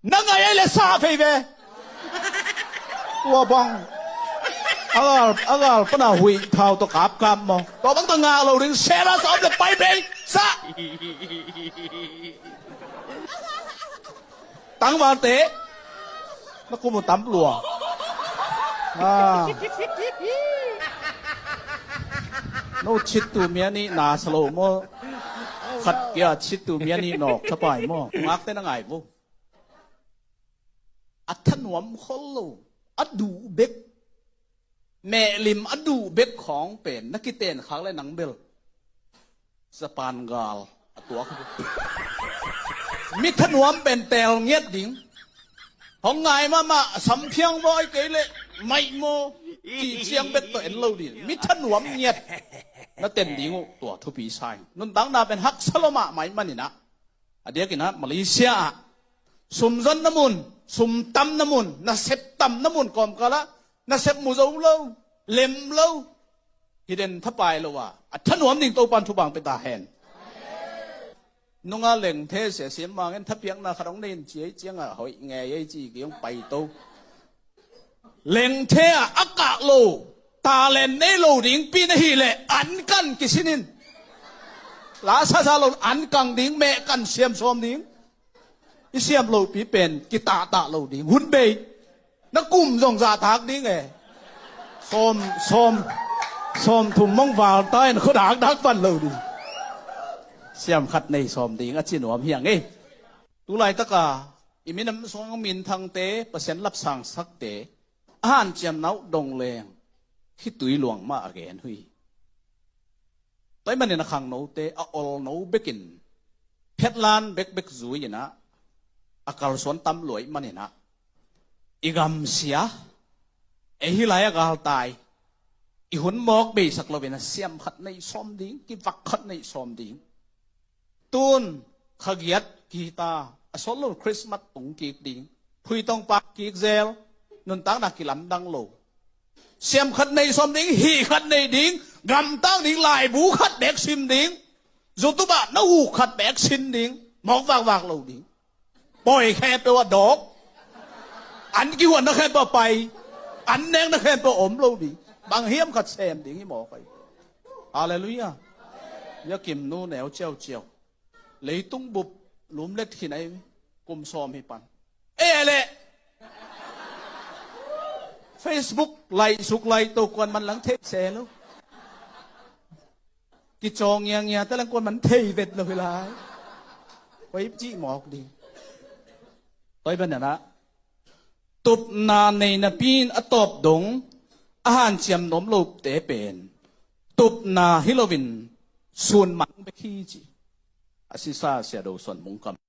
那个也来杀飞呗，我帮。不能回头都夾夾麼？我幫到亞路連射啦，手就擺俾殺。等話地，那個冇抌路啊！no 切到面นี่นาสโลโมขัดเกียร์ชิดตัวเมียนี่นอกสบายมั้งงักได้นังไงบุอัฐนวมขลโลอัดดูเบกแม่ลิมอดูเบกของเป็นนักกิเตนขังและหนังเบลสปานกาลตัวเขามิถนวมเป็นเตลเงียดดิ่งของไงมาสำเพียงบ่อยเกยเลยไม่โมจีเชียงเบ็ดตัวเอ็นเล่าดิมิถนวมเงียดนั่นเต็นดิ่งตัวทุบีชายนุ่นตั้งนาเป็นฮักสโลมาไม่มันนี่นะเดี๋ยวกันนะมาเลเซียสุมซันน้ำมุนสุมตำน้ำมุนน่ะเสพตำน้ำมุนก่อนกันละน่ะเสพมูเจ้าเล่าเล็มเล่าที่เด่นทับไปแล้วว่าถนวมดิ่งตัวปันทุบังเป็นตาแหนนงอาเหล่งเทเสียเสียมางั้นทับเพียงนาขนมเนินเจียเจียงอ่ะหอยแง่ยี่จีเกี่ยงไปโตเหล่งเทอากาโลตาเลนเนโลดิ่งปีนี้เลยอันกันกิสินินลาซาซาโลอันกังดิ่งแม่กันเสียมซอมดิ่งอิเสียมโลปีเป็นกิตาตาโลดิ่งหุ่นเบยนักกุมส่งสาทักดิ่งไงซอมถุ่มมองวาวใต้เขาดักฟันโลดิ่งเสียมขัดในซอมดิ่งอาชีพหนุ่มเฮียงเอ้ตุไลตะกาอิมินำสวงมินทางเตเปอร์เซ็นต์รับสั่งสักเตอาหารเจียมเนาดงแรงที่ตุยหลวงมาแกนหุยต้อยมันในขังโนเตออลโนเบกินเพชรลานเบกจุยนะอากาศสวนตำรวจมันนะอีกำเสียเอฮิไลอากาศตายอีหุ่นหมอกเบสักเราเป็นเสียมขัดในซอมดิ่งกิวักขัดในซอมดิ่งตูนขยีดกีตาสโลคริสต์มาสตุงกีกดิ่งพุยตองปักกีกเซลนุนตั้งนักกิลำดังโลเสียมขัดในซอมดิ่งฮีขัดในดิ่งกำตั้งดิ่งลายบูขัดแบกซิมดิ่งจุตุบะน้าหูขัดแบกซินดิ่งหมอกวากโลดิ่งปล่อยแค่ตัวดอกอันกี่วันนักแค่ตัวไปอันแนงนักแค่ตัวอมโลดิ่งบางเฮียมขัดแซมดิ่งที่หมอกไปฮาเลลูยาอย่ากิมนู้แนวเจียวเลยตุ้งบุบหลุมเล็กที่ไหนกุมซอมให้ปันเละเฟซบุ๊กไลสุกไลตัวกวนมันหลังเทปแซแล้วกิจองเงี้ยแต่หลังกวนมันเทเบ็ดเลยเวลาไว้จี้หมอกดีต่อยเป็นนะตุบนาในนปีนอตบดงอาหารเชียมนมลูกเตเป็นตุบนาฮิโลวินส่วนมันไปขี้จีอาศิซาเสียดูส่วนมุงคำ